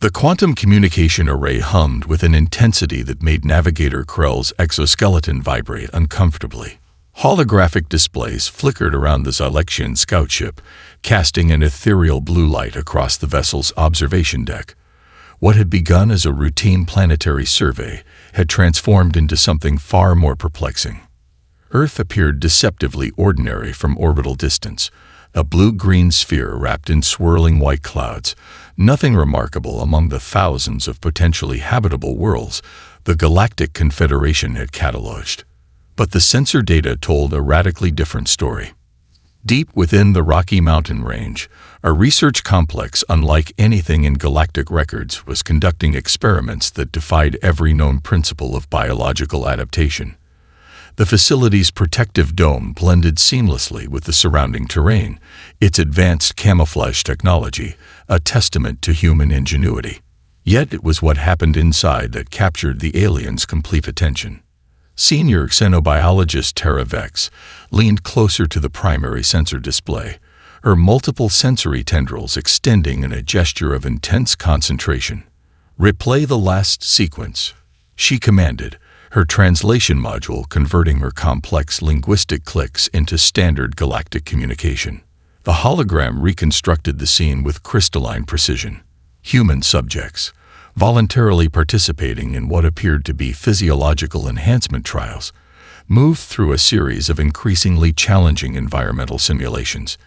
The quantum communication array hummed with an intensity that made Navigator Krell's exoskeleton vibrate uncomfortably. Holographic displays flickered around the Zylexian scout ship, casting an ethereal blue light across the vessel's observation deck. What had begun as a routine planetary survey had transformed into something far more perplexing. Earth appeared deceptively ordinary from orbital distance, a blue-green sphere wrapped in swirling white clouds, nothing remarkable among the thousands of potentially habitable worlds the Galactic Confederation had cataloged. But the sensor data told a radically different story. Deep within the Rocky Mountain range, a research complex unlike anything in galactic records was conducting experiments that defied every known principle of biological adaptation. The facility's protective dome blended seamlessly with the surrounding terrain, its advanced camouflage technology a testament to human ingenuity. Yet it was what happened inside that captured the aliens' complete attention. Senior xenobiologist Tara Vex leaned closer to the primary sensor display, her multiple sensory tendrils extending in a gesture of intense concentration. "Replay the last sequence," she commanded, her translation module converting her complex linguistic clicks into standard galactic communication. The hologram reconstructed the scene with crystalline precision. Human subjects, voluntarily participating in what appeared to be physiological enhancement trials, moved through a series of increasingly challenging environmental simulations.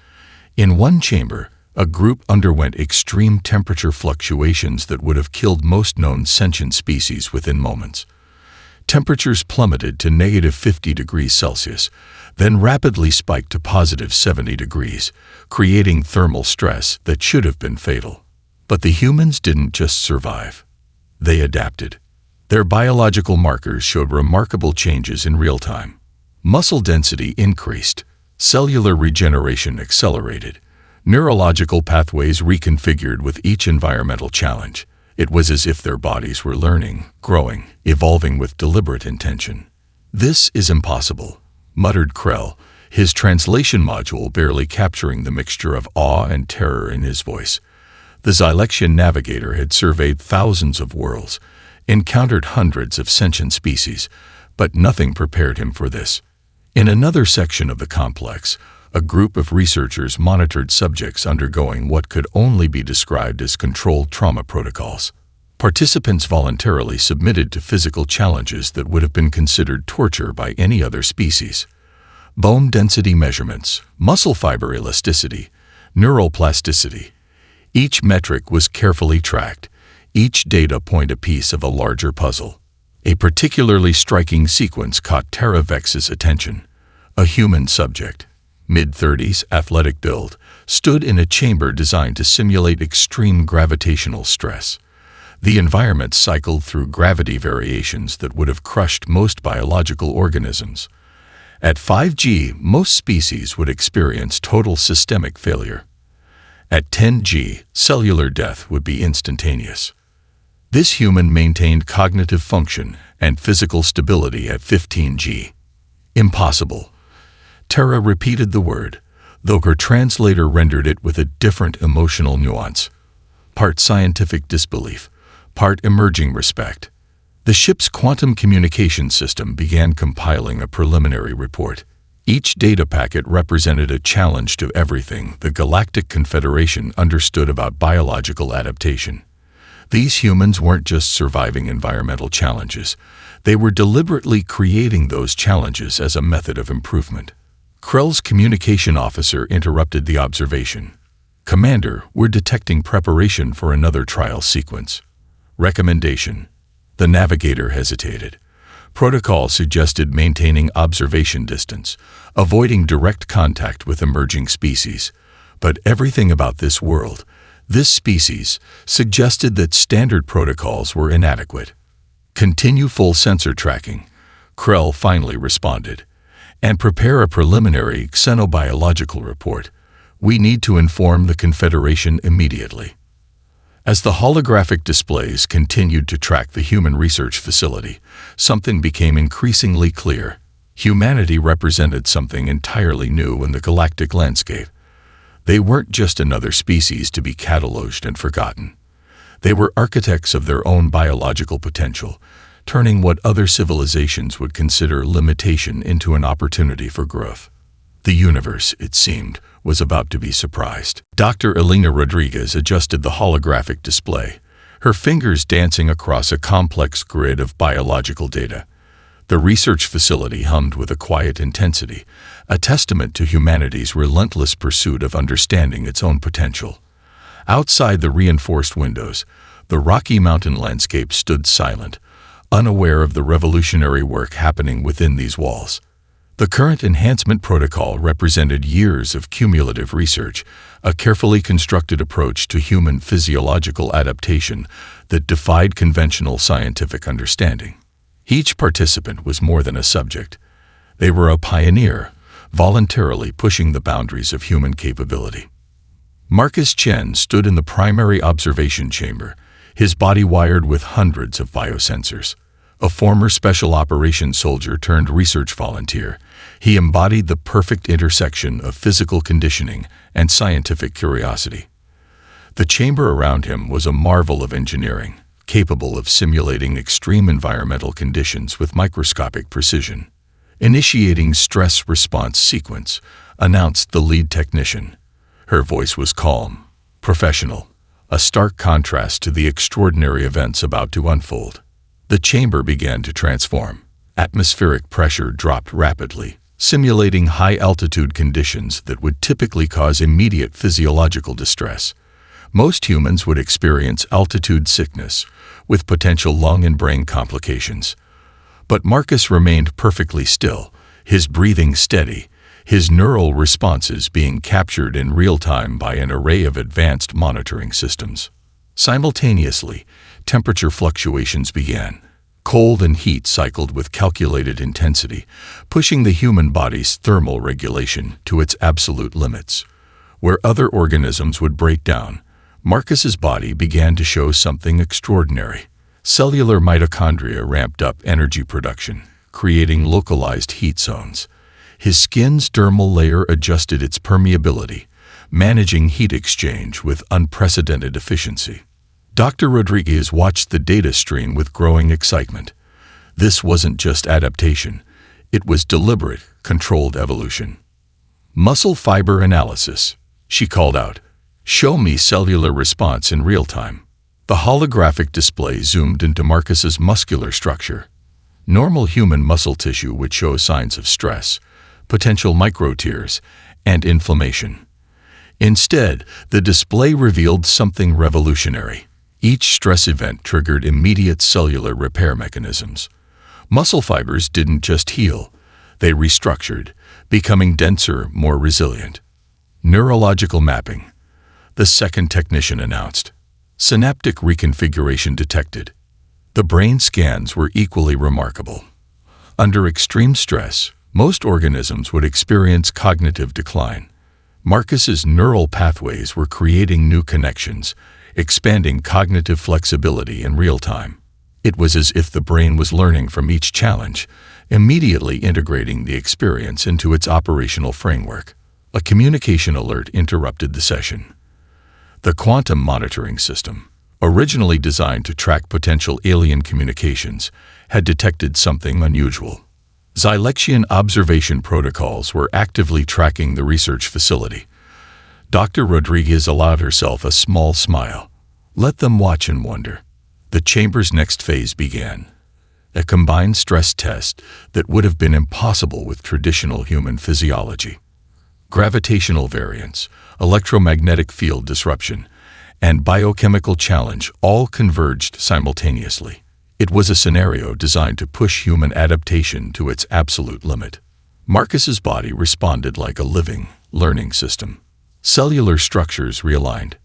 In one chamber, a group underwent extreme temperature fluctuations that would have killed most known sentient species within moments. Temperatures plummeted to -50 degrees Celsius, then rapidly spiked to +70 degrees, creating thermal stress that should have been fatal. But the humans didn't just survive. They adapted. Their biological markers showed remarkable changes in real time. Muscle density increased, cellular regeneration accelerated, neurological pathways reconfigured with each environmental challenge. It was as if their bodies were learning, growing, evolving with deliberate intention. "This is impossible," muttered Krell, his translation module barely capturing the mixture of awe and terror in his voice. The Zylexian navigator had surveyed thousands of worlds, encountered hundreds of sentient species, but nothing prepared him for this. In another section of the complex, a group of researchers monitored subjects undergoing what could only be described as controlled trauma protocols. Participants voluntarily submitted to physical challenges that would have been considered torture by any other species. Bone density measurements, muscle fiber elasticity, neural plasticity. Each metric was carefully tracked, each data point a piece of a larger puzzle. A particularly striking sequence caught Tara Vex's attention. A human subject, mid-30s, athletic build, stood in a chamber designed to simulate extreme gravitational stress. The environment cycled through gravity variations that would have crushed most biological organisms. At 5G, most species would experience total systemic failure. At 10G, cellular death would be instantaneous. This human maintained cognitive function and physical stability at 15G. Impossible. Tara repeated the word, though her translator rendered it with a different emotional nuance. Part scientific disbelief, part emerging respect. The ship's quantum communication system began compiling a preliminary report. Each data packet represented a challenge to everything the Galactic Confederation understood about biological adaptation. These humans weren't just surviving environmental challenges. They were deliberately creating those challenges as a method of improvement. Krell's communication officer interrupted the observation. "Commander, we're detecting preparation for another trial sequence." Recommendation. The navigator hesitated. Protocol suggested maintaining observation distance, avoiding direct contact with emerging species. But everything about this world, this species, suggested that standard protocols were inadequate. "Continue full sensor tracking," Krell finally responded, "and prepare a preliminary xenobiological report. We need to inform the Confederation immediately." As the holographic displays continued to track the human research facility, something became increasingly clear. Humanity represented something entirely new in the galactic landscape. They weren't just another species to be cataloged and forgotten. They were architects of their own biological potential, turning what other civilizations would consider limitation into an opportunity for growth. The universe, it seemed, was about to be surprised. Dr. Elena Rodriguez adjusted the holographic display, her fingers dancing across a complex grid of biological data. The research facility hummed with a quiet intensity, a testament to humanity's relentless pursuit of understanding its own potential. Outside the reinforced windows, the Rocky Mountain landscape stood silent, unaware of the revolutionary work happening within these walls. The current enhancement protocol represented years of cumulative research, a carefully constructed approach to human physiological adaptation that defied conventional scientific understanding. Each participant was more than a subject. They were a pioneer, voluntarily pushing the boundaries of human capability. Marcus Chen stood in the primary observation chamber, his body wired with hundreds of biosensors. A former special operations soldier turned research volunteer, he embodied the perfect intersection of physical conditioning and scientific curiosity. The chamber around him was a marvel of engineering, capable of simulating extreme environmental conditions with microscopic precision. Initiating stress response sequence, announced the lead technician. Her voice was calm, professional, a stark contrast to the extraordinary events about to unfold. The chamber began to transform. Atmospheric pressure dropped rapidly, simulating high-altitude conditions that would typically cause immediate physiological distress. Most humans would experience altitude sickness, with potential lung and brain complications. But Marcus remained perfectly still, his breathing steady, his neural responses being captured in real time by an array of advanced monitoring systems. Simultaneously, temperature fluctuations began. Cold and heat cycled with calculated intensity, pushing the human body's thermal regulation to its absolute limits. Where other organisms would break down, Marcus's body began to show something extraordinary. Cellular mitochondria ramped up energy production, creating localized heat zones. His skin's dermal layer adjusted its permeability, managing heat exchange with unprecedented efficiency. Dr. Rodriguez watched the data stream with growing excitement. This wasn't just adaptation, it was deliberate, controlled evolution. Muscle fiber analysis, she called out. Show me cellular response in real time. The holographic display zoomed into Marcus's muscular structure. Normal human muscle tissue would show signs of stress, potential microtears, and inflammation. Instead, the display revealed something revolutionary. Each stress event triggered immediate cellular repair mechanisms. Muscle fibers didn't just heal, they restructured, becoming denser, more resilient. Neurological mapping, the second technician announced. Synaptic reconfiguration detected. The brain scans were equally remarkable. Under extreme stress, most organisms would experience cognitive decline. Marcus's neural pathways were creating new connections, expanding cognitive flexibility in real time. It was as if the brain was learning from each challenge, immediately integrating the experience into its operational framework. A communication alert interrupted the session. The quantum monitoring system, originally designed to track potential alien communications, had detected something unusual. Zylexian observation protocols were actively tracking the research facility. Dr. Rodriguez allowed herself a small smile. Let them watch and wonder. The chamber's next phase began. A combined stress test that would have been impossible with traditional human physiology. Gravitational variance, electromagnetic field disruption, and biochemical challenge all converged simultaneously. It was a scenario designed to push human adaptation to its absolute limit. Marcus's body responded like a living, learning system. Cellular structures realigned.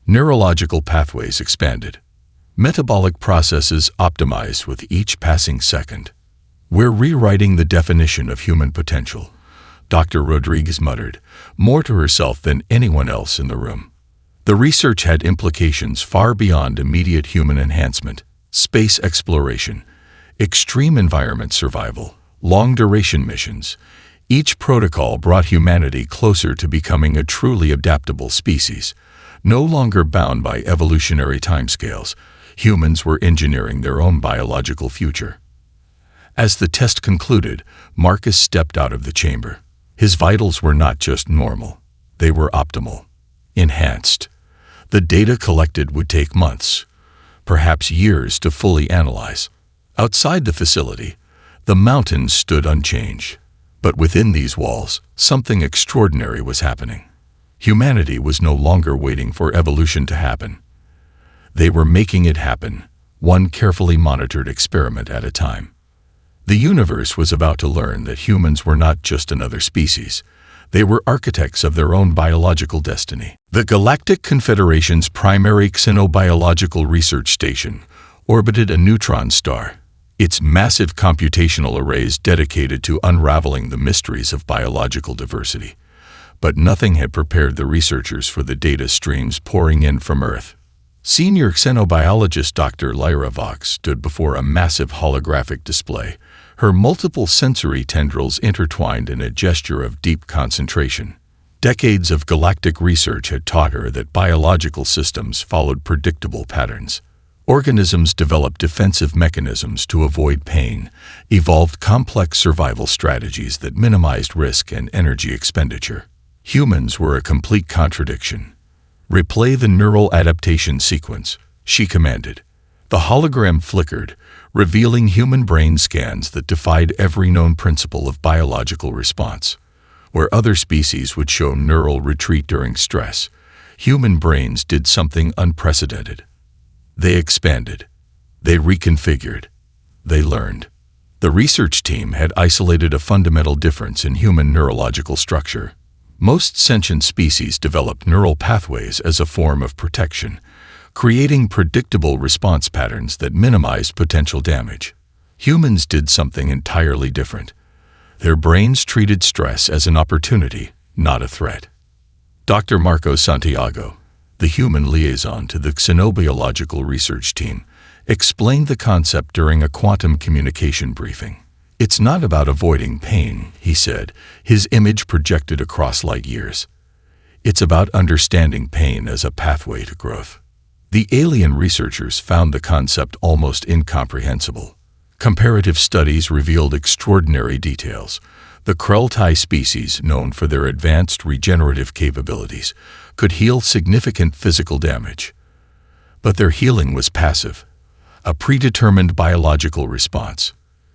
Neurological pathways expanded. Metabolic processes optimized with each passing second. We're rewriting the definition of human potential, Dr. Rodriguez muttered, more to herself than anyone else in the room. The research had implications far beyond immediate human enhancement. Space exploration, extreme environment survival, long-duration missions. Each protocol brought humanity closer to becoming a truly adaptable species, No longer bound by evolutionary timescales, humans were engineering their own biological future. As the test concluded, Marcus stepped out of the chamber. His vitals were not just normal, they were optimal, enhanced. The data collected would take months, perhaps years, to fully analyze. Outside the facility, the mountains stood unchanged. But within these walls, something extraordinary was happening. Humanity was no longer waiting for evolution to happen. They were making it happen, one carefully monitored experiment at a time. The universe was about to learn that humans were not just another species. They were architects of their own biological destiny. The Galactic Confederation's primary xenobiological research station orbited a neutron star, its massive computational arrays dedicated to unraveling the mysteries of biological diversity. But nothing had prepared the researchers for the data streams pouring in from Earth. Senior xenobiologist Dr. Lyra Vox stood before a massive holographic display, her multiple sensory tendrils intertwined in a gesture of deep concentration. Decades of galactic research had taught her that biological systems followed predictable patterns. Organisms developed defensive mechanisms to avoid pain, evolved complex survival strategies that minimized risk and energy expenditure. Humans were a complete contradiction. "Replay the neural adaptation sequence," she commanded. The hologram flickered, revealing human brain scans that defied every known principle of biological response. Where other species would show neural retreat during stress, human brains did something unprecedented. They expanded. They reconfigured. They learned. The research team had isolated a fundamental difference in human neurological structure. Most sentient species develop neural pathways as a form of protection, creating predictable response patterns that minimized potential damage. Humans did something entirely different. Their brains treated stress as an opportunity, not a threat. Dr. Marco Santiago, the human liaison to the xenobiological research team, explained the concept during a quantum communication briefing. "It's not about avoiding pain," he said, his image projected across light years. "It's about understanding pain as a pathway to growth." The alien researchers found the concept almost incomprehensible. Comparative studies revealed extraordinary details. The Krell-Tai species, known for their advanced regenerative capabilities, could heal significant physical damage. But their healing was passive, a predetermined biological response.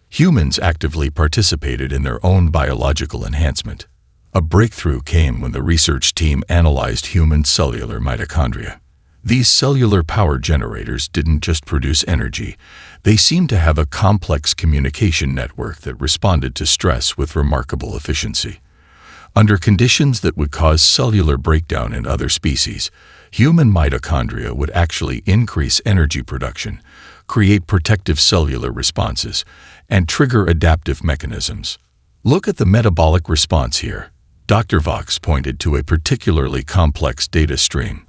Humans actively participated in their own biological enhancement. A breakthrough came when the research team analyzed human cellular mitochondria. These cellular power generators didn't just produce energy, they seemed to have a complex communication network that responded to stress with remarkable efficiency. Under conditions that would cause cellular breakdown in other species, human mitochondria would actually increase energy production, create protective cellular responses, and trigger adaptive mechanisms. "Look at the metabolic response here." Dr. Vox pointed to a particularly complex data stream.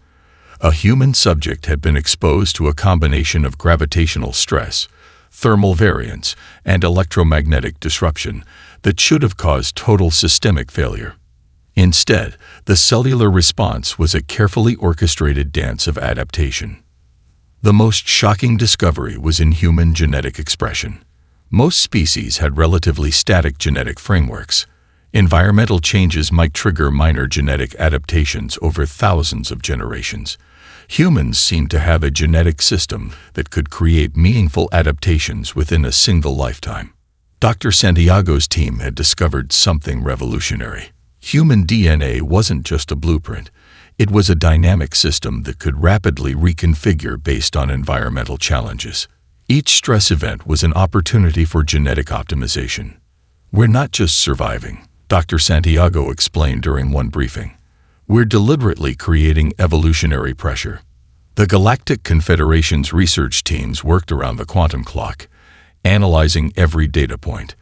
A human subject had been exposed to a combination of gravitational stress, thermal variance, and electromagnetic disruption that should have caused total systemic failure. Instead, the cellular response was a carefully orchestrated dance of adaptation. The most shocking discovery was in human genetic expression. Most species had relatively static genetic frameworks. Environmental changes might trigger minor genetic adaptations over thousands of generations. Humans seemed to have a genetic system that could create meaningful adaptations within a single lifetime. Dr. Santiago's team had discovered something revolutionary. Human DNA wasn't just a blueprint. It was a dynamic system that could rapidly reconfigure based on environmental challenges. Each stress event was an opportunity for genetic optimization. "We're not just surviving," Dr. Santiago explained during one briefing. "We're deliberately creating evolutionary pressure." The Galactic Confederation's research teams worked around the quantum clock, analyzing every data point.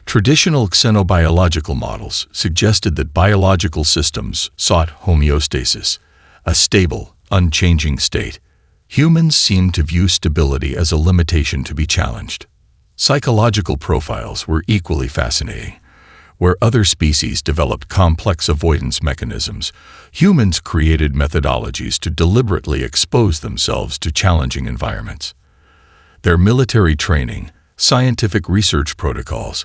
Traditional xenobiological models suggested that biological systems sought homeostasis, a stable, unchanging state. Humans seemed to view stability as a limitation to be challenged. Psychological profiles were equally fascinating. Where other species developed complex avoidance mechanisms, humans created methodologies to deliberately expose themselves to challenging environments. Their military training, scientific research protocols,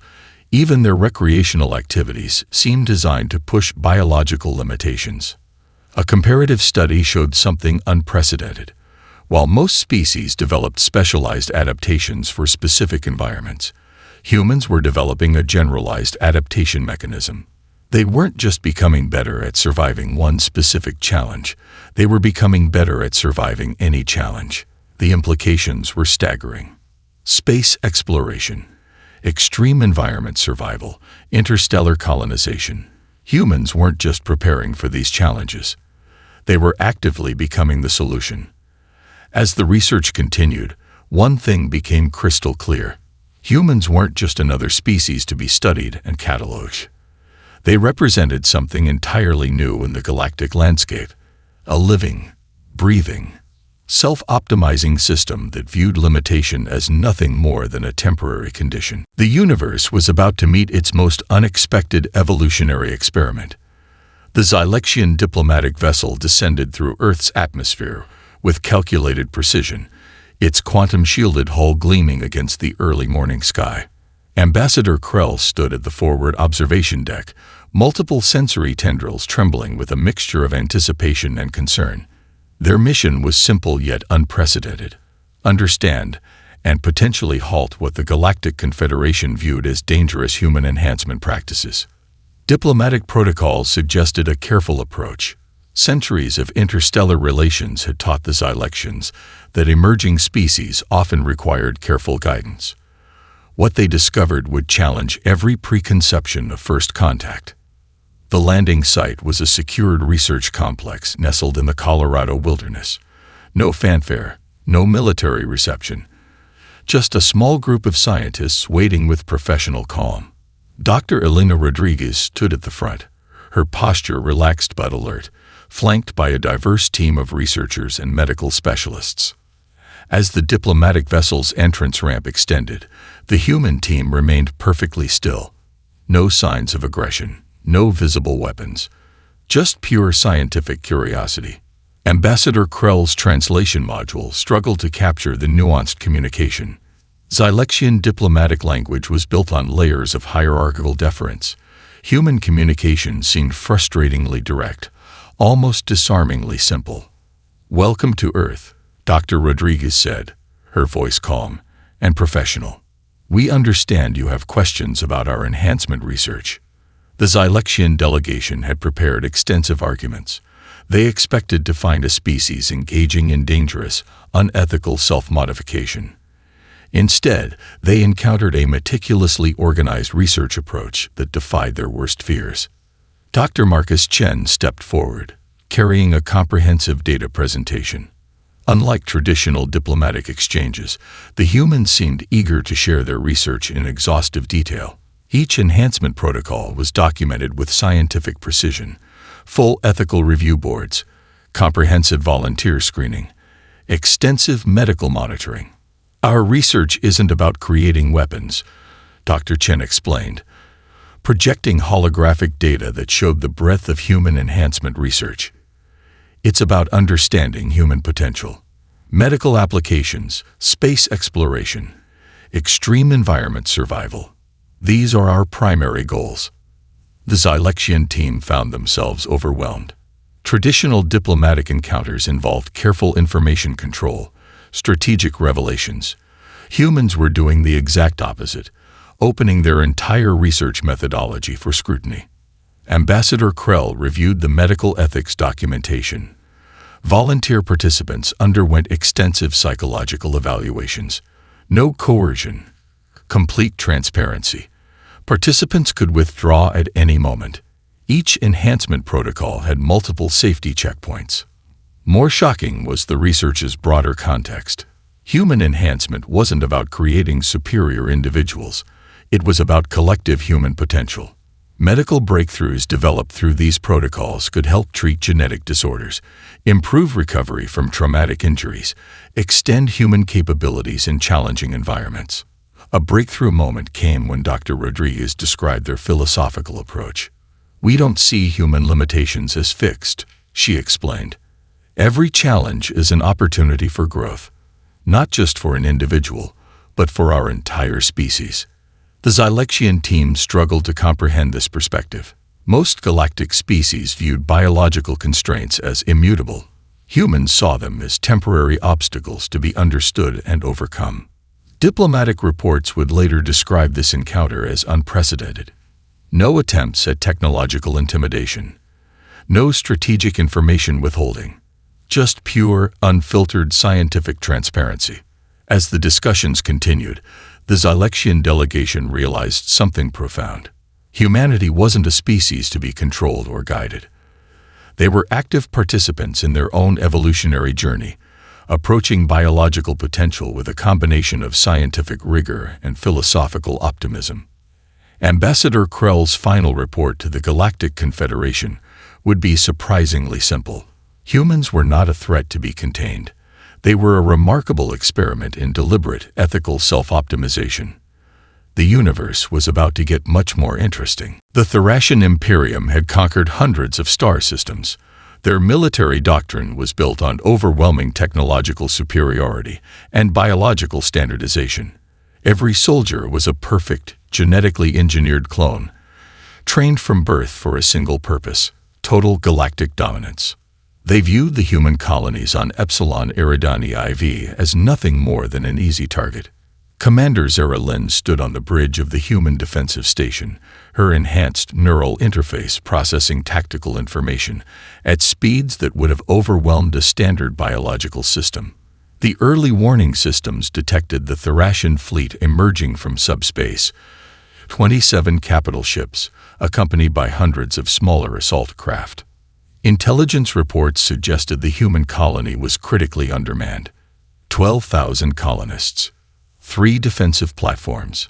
even their recreational activities seemed designed to push biological limitations. A comparative study showed something unprecedented. While most species developed specialized adaptations for specific environments, humans were developing a generalized adaptation mechanism. They weren't just becoming better at surviving one specific challenge, they were becoming better at surviving any challenge. The implications were staggering. Space exploration, extreme environment survival, interstellar colonization. Humans weren't just preparing for these challenges. They were actively becoming the solution. As the research continued, one thing became crystal clear. Humans weren't just another species to be studied and catalogued. They represented something entirely new in the galactic landscape, a living, breathing, self-optimizing system that viewed limitation as nothing more than a temporary condition. The universe was about to meet its most unexpected evolutionary experiment. The Zylexian diplomatic vessel descended through Earth's atmosphere with calculated precision, its quantum-shielded hull gleaming against the early morning sky. Ambassador Krell stood at the forward observation deck, multiple sensory tendrils trembling with a mixture of anticipation and concern. Their mission was simple yet unprecedented: understand and potentially halt what the Galactic Confederation viewed as dangerous human enhancement practices. Diplomatic protocols suggested a careful approach. Centuries of interstellar relations had taught the Zylexians that emerging species often required careful guidance. What they discovered would challenge every preconception of first contact. The landing site was a secured research complex nestled in the Colorado wilderness. No fanfare, no military reception. Just a small group of scientists waiting with professional calm. Dr. Elena Rodriguez stood at the front, her posture relaxed but alert, flanked by a diverse team of researchers and medical specialists. As the diplomatic vessel's entrance ramp extended, the human team remained perfectly still. No signs of aggression, no visible weapons, just pure scientific curiosity. Ambassador Krell's translation module struggled to capture the nuanced communication. Zylexian diplomatic language was built on layers of hierarchical deference. Human communication seemed frustratingly direct, almost disarmingly simple. "Welcome to Earth," Dr. Rodriguez said, her voice calm and professional. "We understand you have questions about our enhancement research." The Zylexian delegation had prepared extensive arguments. They expected to find a species engaging in dangerous, unethical self-modification. Instead, they encountered a meticulously organized research approach that defied their worst fears. Dr. Marcus Chen stepped forward, carrying a comprehensive data presentation. Unlike traditional diplomatic exchanges, the humans seemed eager to share their research in exhaustive detail. Each enhancement protocol was documented with scientific precision, full ethical review boards, comprehensive volunteer screening, extensive medical monitoring. "Our research isn't about creating weapons," Dr. Chen explained, projecting holographic data that showed the breadth of human enhancement research. "It's about understanding human potential. Medical applications, space exploration, extreme environment survival. These are our primary goals." The Zylexian team found themselves overwhelmed. Traditional diplomatic encounters involved careful information control, strategic revelations. Humans were doing the exact opposite, opening their entire research methodology for scrutiny. Ambassador Krell reviewed the medical ethics documentation. Volunteer participants underwent extensive psychological evaluations. No coercion, complete transparency. Participants could withdraw at any moment. Each enhancement protocol had multiple safety checkpoints. More shocking was the research's broader context. Human enhancement wasn't about creating superior individuals. It was about collective human potential. Medical breakthroughs developed through these protocols could help treat genetic disorders, improve recovery from traumatic injuries, extend human capabilities in challenging environments. A breakthrough moment came when Dr. Rodriguez described their philosophical approach. "We don't see human limitations as fixed," she explained. "Every challenge is an opportunity for growth, not just for an individual, but for our entire species." The Zylexian team struggled to comprehend this perspective. Most galactic species viewed biological constraints as immutable. Humans saw them as temporary obstacles to be understood and overcome. Diplomatic reports would later describe this encounter as unprecedented. No attempts at technological intimidation. No strategic information withholding. Just pure, unfiltered scientific transparency. As the discussions continued, the Zylexian delegation realized something profound. Humanity wasn't a species to be controlled or guided. They were active participants in their own evolutionary journey, approaching biological potential with a combination of scientific rigor and philosophical optimism. Ambassador Krell's final report to the Galactic Confederation would be surprisingly simple. Humans were not a threat to be contained. They were a remarkable experiment in deliberate, ethical self-optimization. The universe was about to get much more interesting. The Thracian Imperium had conquered hundreds of star systems. Their military doctrine was built on overwhelming technological superiority and biological standardization. Every soldier was a perfect, genetically engineered clone, trained from birth for a single purpose: total galactic dominance. They viewed the human colonies on Epsilon Eridani IV as nothing more than an easy target. Commander Zara Lynn stood on the bridge of the human defensive station, her enhanced neural interface processing tactical information at speeds that would have overwhelmed a standard biological system. The early warning systems detected the Thracian fleet emerging from subspace, 27 capital ships, accompanied by hundreds of smaller assault craft. Intelligence reports suggested the human colony was critically undermanned. 12,000 colonists. 3 defensive platforms.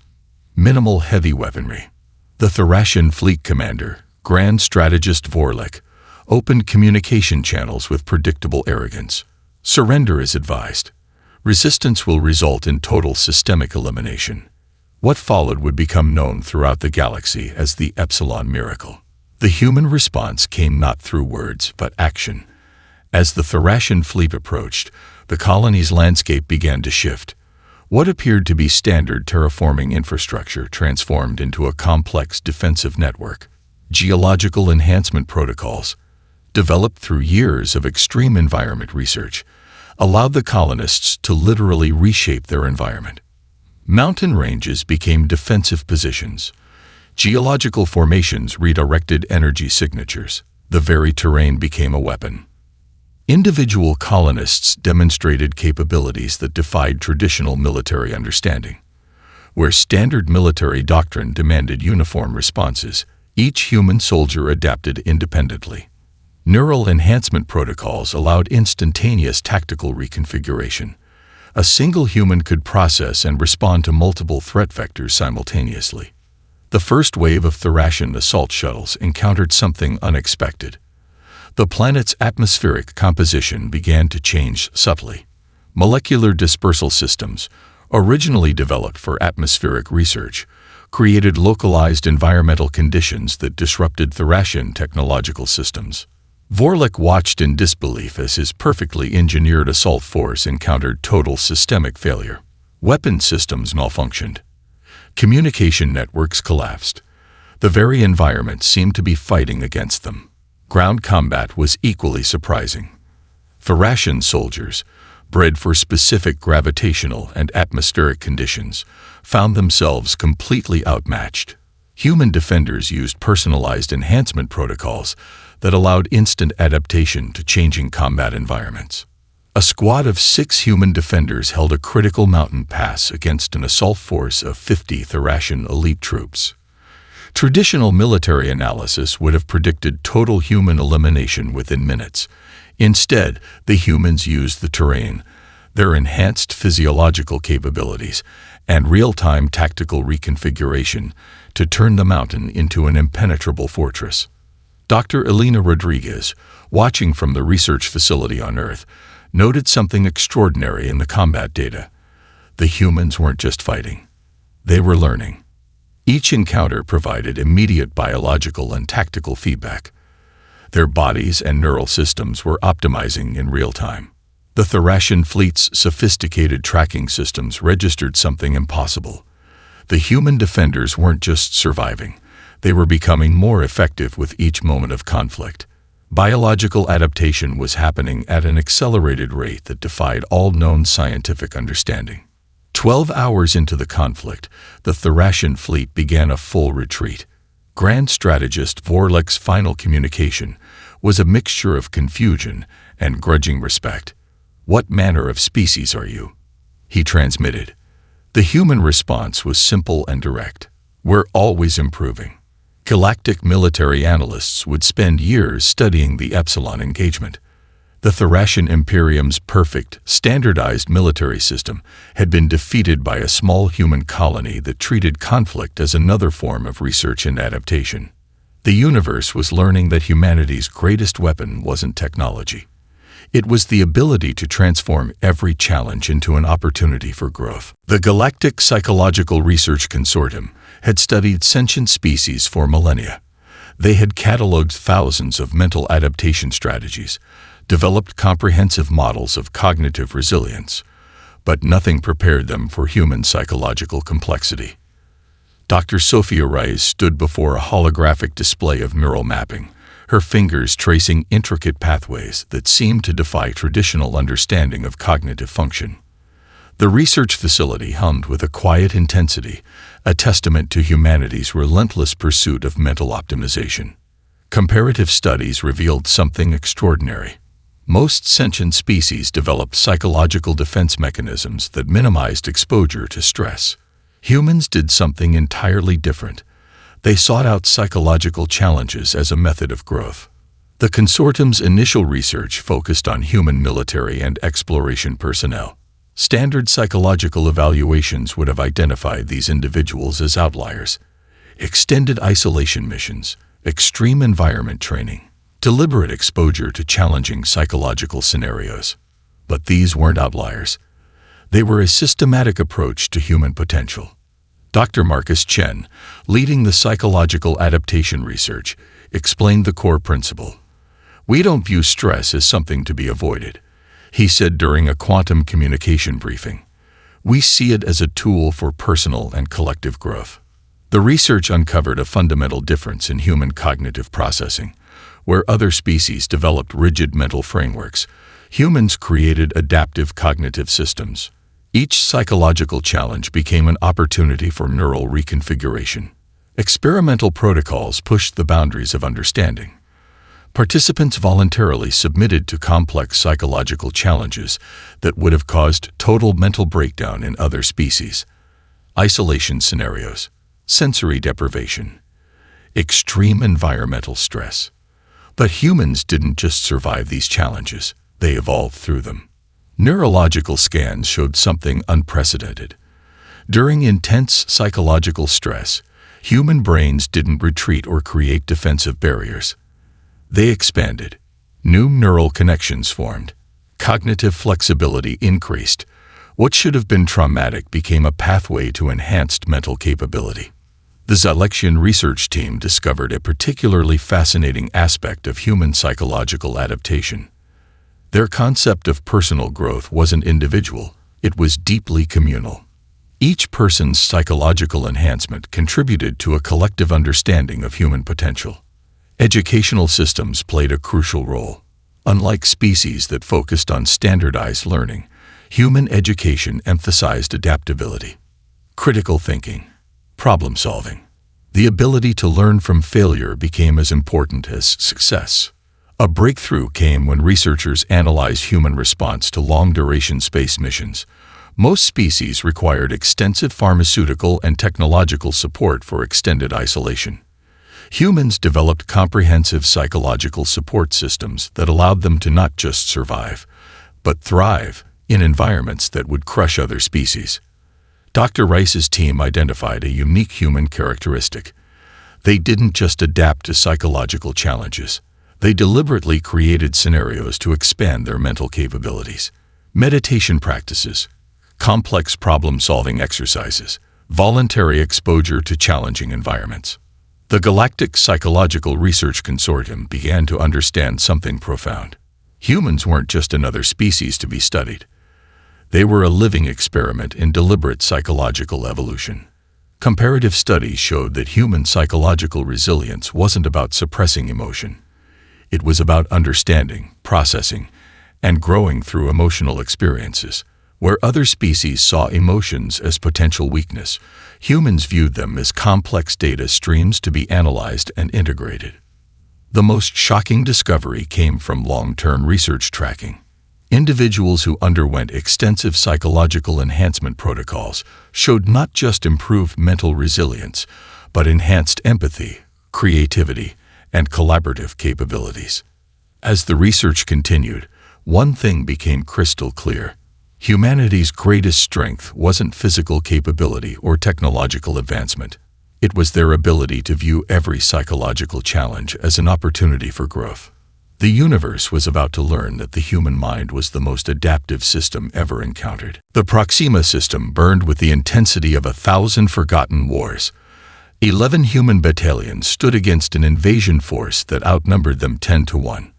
Minimal heavy weaponry. The Thracian fleet commander, Grand Strategist Vorlik, opened communication channels with predictable arrogance. "Surrender is advised. Resistance will result in total systemic elimination." What followed would become known throughout the galaxy as the Epsilon Miracle. The human response came not through words, but action. As the Thracian fleet approached, the colony's landscape began to shift. What appeared to be standard terraforming infrastructure transformed into a complex defensive network. Geological enhancement protocols, developed through years of extreme environment research, allowed the colonists to literally reshape their environment. Mountain ranges became defensive positions. Geological formations redirected energy signatures. The very terrain became a weapon. Individual colonists demonstrated capabilities that defied traditional military understanding. Where standard military doctrine demanded uniform responses, each human soldier adapted independently. Neural enhancement protocols allowed instantaneous tactical reconfiguration. A single human could process and respond to multiple threat vectors simultaneously. The first wave of Thracian assault shuttles encountered something unexpected. The planet's atmospheric composition began to change subtly. Molecular dispersal systems, originally developed for atmospheric research, created localized environmental conditions that disrupted Thracian technological systems. Vorlik watched in disbelief as his perfectly engineered assault force encountered total systemic failure. Weapon systems malfunctioned. Communication networks collapsed. The very environment seemed to be fighting against them. Ground combat was equally surprising. Thracian soldiers, bred for specific gravitational and atmospheric conditions, found themselves completely outmatched. Human defenders used personalized enhancement protocols that allowed instant adaptation to changing combat environments. A squad of 6 human defenders held a critical mountain pass against an assault force of 50 Thracian elite troops. Traditional military analysis would have predicted total human elimination within minutes. Instead, the humans used the terrain, their enhanced physiological capabilities, and real-time tactical reconfiguration to turn the mountain into an impenetrable fortress. Dr. Elena Rodriguez, watching from the research facility on Earth, noted something extraordinary in the combat data. The humans weren't just fighting. They were learning. Each encounter provided immediate biological and tactical feedback. Their bodies and neural systems were optimizing in real time. The Thracian fleet's sophisticated tracking systems registered something impossible. The human defenders weren't just surviving, they were becoming more effective with each moment of conflict. Biological adaptation was happening at an accelerated rate that defied all known scientific understanding. 12 hours into the conflict, the Thracian fleet began a full retreat. Grand Strategist Vorlek's final communication was a mixture of confusion and grudging respect. "What manner of species are you?" he transmitted. The human response was simple and direct. "We're always improving." Galactic military analysts would spend years studying the Epsilon engagement. The Thracian Imperium's perfect, standardized military system had been defeated by a small human colony that treated conflict as another form of research and adaptation. The universe was learning that humanity's greatest weapon wasn't technology. It was the ability to transform every challenge into an opportunity for growth. The Galactic Psychological Research Consortium had studied sentient species for millennia. They had cataloged thousands of mental adaptation strategies, developed comprehensive models of cognitive resilience, but nothing prepared them for human psychological complexity. Dr. Sophia Rice stood before a holographic display of neural mapping, her fingers tracing intricate pathways that seemed to defy traditional understanding of cognitive function. The research facility hummed with a quiet intensity, a testament to humanity's relentless pursuit of mental optimization. Comparative studies revealed something extraordinary. Most sentient species developed psychological defense mechanisms that minimized exposure to stress. Humans did something entirely different. They sought out psychological challenges as a method of growth. The consortium's initial research focused on human military and exploration personnel. Standard psychological evaluations would have identified these individuals as outliers. Extended isolation missions, extreme environment training, deliberate exposure to challenging psychological scenarios. But these weren't outliers. They were a systematic approach to human potential. Dr. Marcus Chen, leading the psychological adaptation research, explained the core principle. "We don't view stress as something to be avoided," he said during a quantum communication briefing. "We see it as a tool for personal and collective growth." The research uncovered a fundamental difference in human cognitive processing. Where other species developed rigid mental frameworks, humans created adaptive cognitive systems. Each psychological challenge became an opportunity for neural reconfiguration. Experimental protocols pushed the boundaries of understanding. Participants voluntarily submitted to complex psychological challenges that would have caused total mental breakdown in other species. Isolation scenarios, sensory deprivation, extreme environmental stress. But humans didn't just survive these challenges, they evolved through them. Neurological scans showed something unprecedented. During intense psychological stress, human brains didn't retreat or create defensive barriers. They expanded. New neural connections formed. Cognitive flexibility increased. What should have been traumatic became a pathway to enhanced mental capability. The Alexian research team discovered a particularly fascinating aspect of human psychological adaptation. Their concept of personal growth wasn't individual, it was deeply communal. Each person's psychological enhancement contributed to a collective understanding of human potential. Educational systems played a crucial role. Unlike species that focused on standardized learning, human education emphasized adaptability, critical thinking, problem solving. The ability to learn from failure became as important as success. A breakthrough came when researchers analyzed human response to long-duration space missions. Most species required extensive pharmaceutical and technological support for extended isolation. Humans developed comprehensive psychological support systems that allowed them to not just survive, but thrive in environments that would crush other species. Dr. Rice's team identified a unique human characteristic. They didn't just adapt to psychological challenges. They deliberately created scenarios to expand their mental capabilities. Meditation practices, complex problem-solving exercises, voluntary exposure to challenging environments. The Galactic Psychological Research Consortium began to understand something profound. Humans weren't just another species to be studied. They were a living experiment in deliberate psychological evolution. Comparative studies showed that human psychological resilience wasn't about suppressing emotion. It was about understanding, processing, and growing through emotional experiences. Where other species saw emotions as potential weakness, humans viewed them as complex data streams to be analyzed and integrated. The most shocking discovery came from long-term research tracking. Individuals who underwent extensive psychological enhancement protocols showed not just improved mental resilience, but enhanced empathy, creativity, and collaborative capabilities. As the research continued, one thing became crystal clear. Humanity's greatest strength wasn't physical capability or technological advancement. It was their ability to view every psychological challenge as an opportunity for growth. The universe was about to learn that the human mind was the most adaptive system ever encountered. The Proxima system burned with the intensity of 1,000 forgotten wars. 11 human battalions stood against an invasion force that outnumbered them 10 to 1.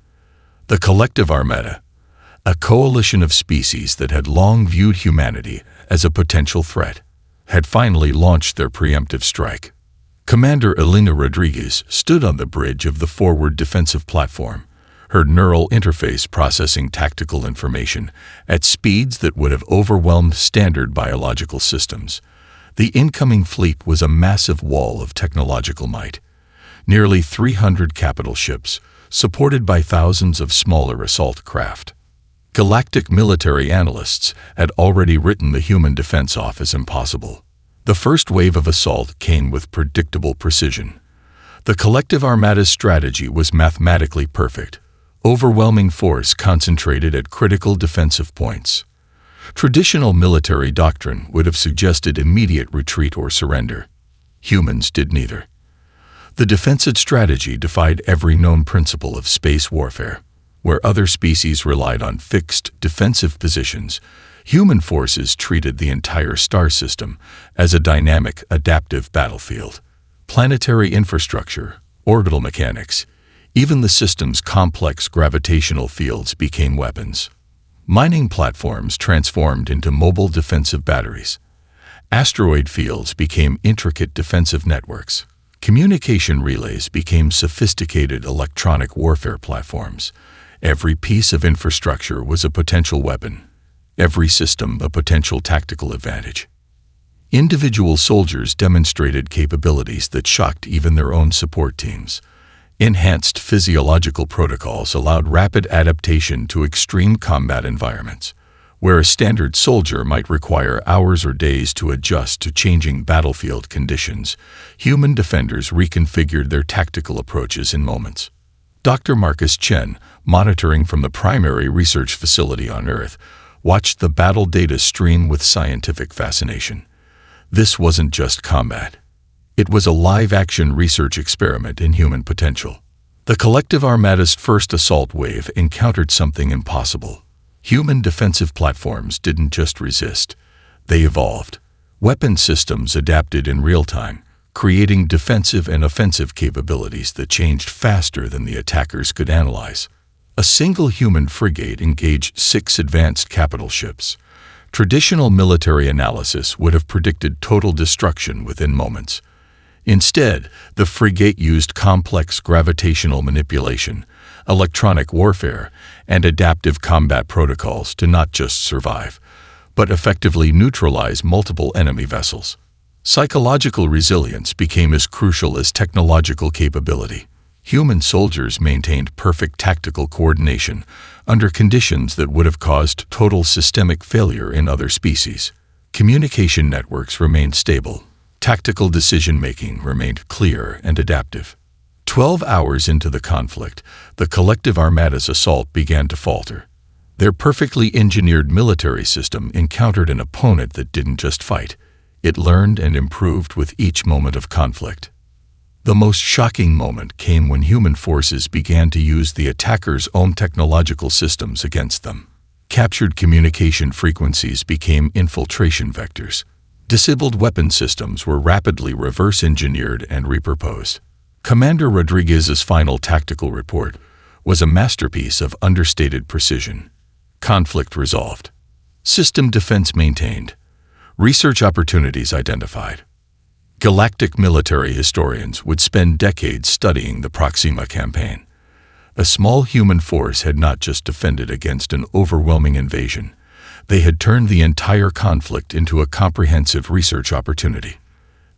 The Collective Armada, a coalition of species that had long viewed humanity as a potential threat, had finally launched their preemptive strike. Commander Elena Rodriguez stood on the bridge of the forward defensive platform, her neural interface processing tactical information at speeds that would have overwhelmed standard biological systems. The incoming fleet was a massive wall of technological might. Nearly 300 capital ships, supported by thousands of smaller assault craft. Galactic military analysts had already written the human defense off as impossible. The first wave of assault came with predictable precision. The Collective Armada's strategy was mathematically perfect. Overwhelming force concentrated at critical defensive points. Traditional military doctrine would have suggested immediate retreat or surrender. Humans did neither. The defensive strategy defied every known principle of space warfare. Where other species relied on fixed, defensive positions, human forces treated the entire star system as a dynamic, adaptive battlefield. Planetary infrastructure, orbital mechanics, even the system's complex gravitational fields became weapons. Mining platforms transformed into mobile defensive batteries. Asteroid fields became intricate defensive networks. Communication relays became sophisticated electronic warfare platforms. Every piece of infrastructure was a potential weapon. Every system a potential tactical advantage. Individual soldiers demonstrated capabilities that shocked even their own support teams. Enhanced physiological protocols allowed rapid adaptation to extreme combat environments, where a standard soldier might require hours or days to adjust to changing battlefield conditions. Human defenders reconfigured their tactical approaches in moments. Dr. Marcus Chen, monitoring from the primary research facility on Earth, watched the battle data stream with scientific fascination. This wasn't just combat. It was a live-action research experiment in human potential. The Collective Armada's first assault wave encountered something impossible. Human defensive platforms didn't just resist. They evolved. Weapon systems adapted in real time, creating defensive and offensive capabilities that changed faster than the attackers could analyze. A single human frigate engaged 6 advanced capital ships. Traditional military analysis would have predicted total destruction within moments. Instead, the frigate used complex gravitational manipulation, electronic warfare, and adaptive combat protocols to not just survive, but effectively neutralize multiple enemy vessels. Psychological resilience became as crucial as technological capability. Human soldiers maintained perfect tactical coordination under conditions that would have caused total systemic failure in other species. Communication networks remained stable. Tactical decision-making remained clear and adaptive. 12 hours into the conflict, the Collective Armada's assault began to falter. Their perfectly engineered military system encountered an opponent that didn't just fight. It learned and improved with each moment of conflict. The most shocking moment came when human forces began to use the attackers' own technological systems against them. Captured communication frequencies became infiltration vectors. Disabled weapon systems were rapidly reverse-engineered and repurposed. Commander Rodriguez's final tactical report was a masterpiece of understated precision. Conflict resolved. System defense maintained. Research opportunities identified. Galactic military historians would spend decades studying the Proxima campaign. A small human force had not just defended against an overwhelming invasion. They had turned the entire conflict into a comprehensive research opportunity.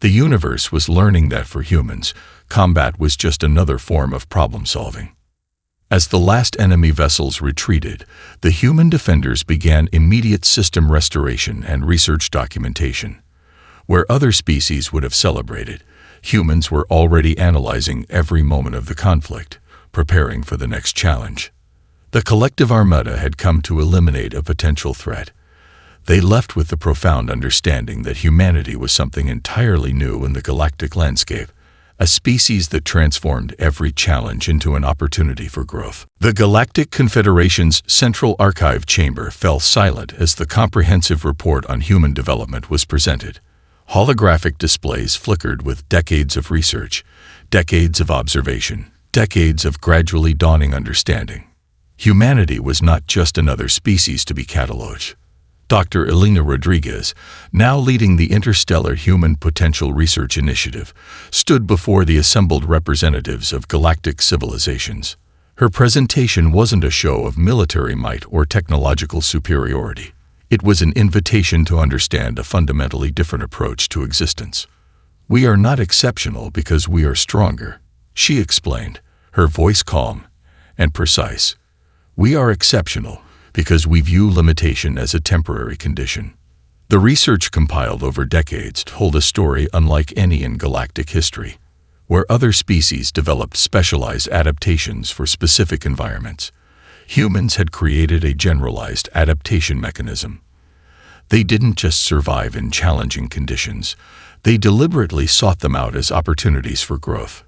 The universe was learning that for humans, combat was just another form of problem-solving. As the last enemy vessels retreated, the human defenders began immediate system restoration and research documentation. Where other species would have celebrated, humans were already analyzing every moment of the conflict, preparing for the next challenge. The collective armada had come to eliminate a potential threat. They left with the profound understanding that humanity was something entirely new in the galactic landscape, a species that transformed every challenge into an opportunity for growth. The Galactic Confederation's Central Archive Chamber fell silent as the comprehensive report on human development was presented. Holographic displays flickered with decades of research, decades of observation, decades of gradually dawning understanding. Humanity was not just another species to be cataloged. Dr. Elena Rodriguez, now leading the Interstellar Human Potential Research Initiative, stood before the assembled representatives of galactic civilizations. Her presentation wasn't a show of military might or technological superiority. It was an invitation to understand a fundamentally different approach to existence. "We are not exceptional because we are stronger," she explained, her voice calm and precise. "We are exceptional because we view limitation as a temporary condition." The research compiled over decades told a story unlike any in galactic history, where other species developed specialized adaptations for specific environments. Humans had created a generalized adaptation mechanism. They didn't just survive in challenging conditions, they deliberately sought them out as opportunities for growth.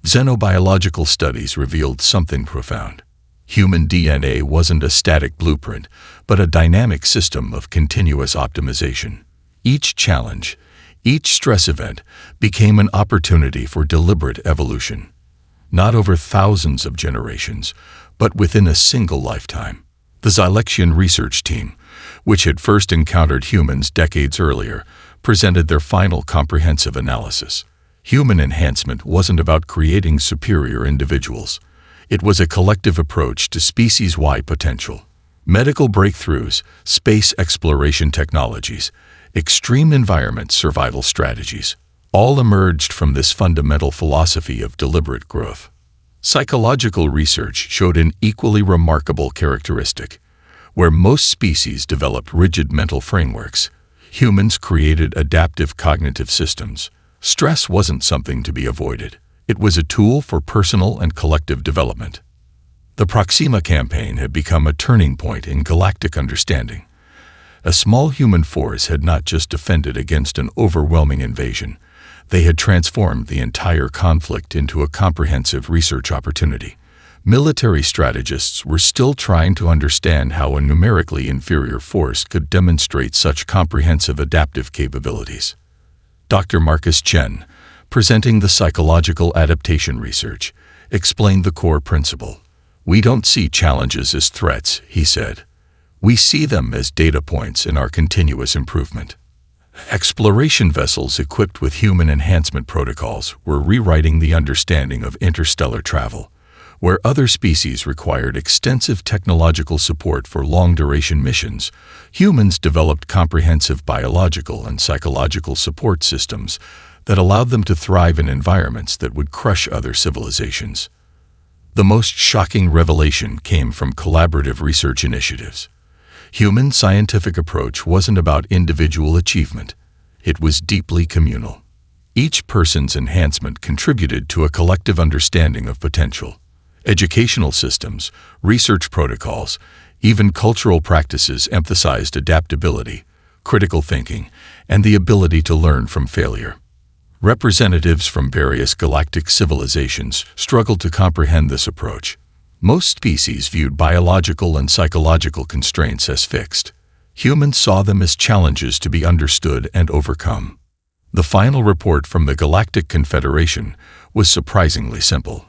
Xenobiological studies revealed something profound. Human DNA wasn't a static blueprint, but a dynamic system of continuous optimization. Each challenge, each stress event, became an opportunity for deliberate evolution. Not over thousands of generations, but within a single lifetime. The Zylexian research team, which had first encountered humans decades earlier, presented their final comprehensive analysis. Human enhancement wasn't about creating superior individuals. It was a collective approach to species-wide potential. Medical breakthroughs, space exploration technologies, extreme environment survival strategies, all emerged from this fundamental philosophy of deliberate growth. Psychological research showed an equally remarkable characteristic. Where most species developed rigid mental frameworks, humans created adaptive cognitive systems. Stress wasn't something to be avoided. It was a tool for personal and collective development. The Proxima campaign had become a turning point in galactic understanding. A small human force had not just defended against an overwhelming invasion, they had transformed the entire conflict into a comprehensive research opportunity. Military strategists were still trying to understand how a numerically inferior force could demonstrate such comprehensive adaptive capabilities. Dr. Marcus Chen, presenting the psychological adaptation research, explained the core principle. "We don't see challenges as threats," he said. "We see them as data points in our continuous improvement." Exploration vessels equipped with human enhancement protocols were rewriting the understanding of interstellar travel. Where other species required extensive technological support for long-duration missions, humans developed comprehensive biological and psychological support systems that allowed them to thrive in environments that would crush other civilizations. The most shocking revelation came from collaborative research initiatives. Human scientific approach wasn't about individual achievement. It was deeply communal. Each person's enhancement contributed to a collective understanding of potential. Educational systems, research protocols, even cultural practices emphasized adaptability, critical thinking, and the ability to learn from failure. Representatives from various galactic civilizations struggled to comprehend this approach. Most species viewed biological and psychological constraints as fixed. Humans saw them as challenges to be understood and overcome. The final report from the Galactic Confederation was surprisingly simple.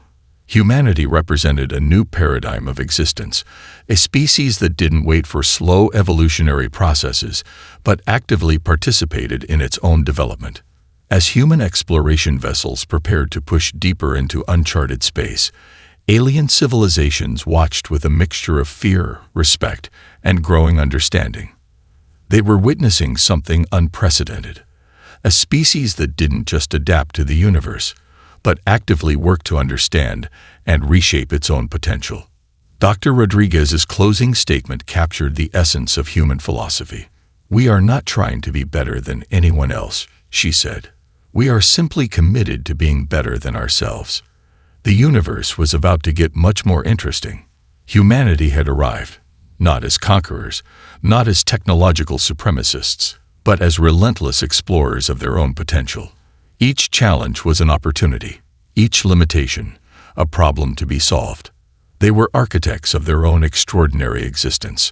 Humanity represented a new paradigm of existence, a species that didn't wait for slow evolutionary processes, but actively participated in its own development. As human exploration vessels prepared to push deeper into uncharted space, alien civilizations watched with a mixture of fear, respect, and growing understanding. They were witnessing something unprecedented, a species that didn't just adapt to the universe, but actively worked to understand and reshape its own potential. Dr. Rodriguez's closing statement captured the essence of human philosophy. "We are not trying to be better than anyone else," she said. "We are simply committed to being better than ourselves." The universe was about to get much more interesting. Humanity had arrived, not as conquerors, not as technological supremacists, but as relentless explorers of their own potential. Each challenge was an opportunity, each limitation, a problem to be solved. They were architects of their own extraordinary existence.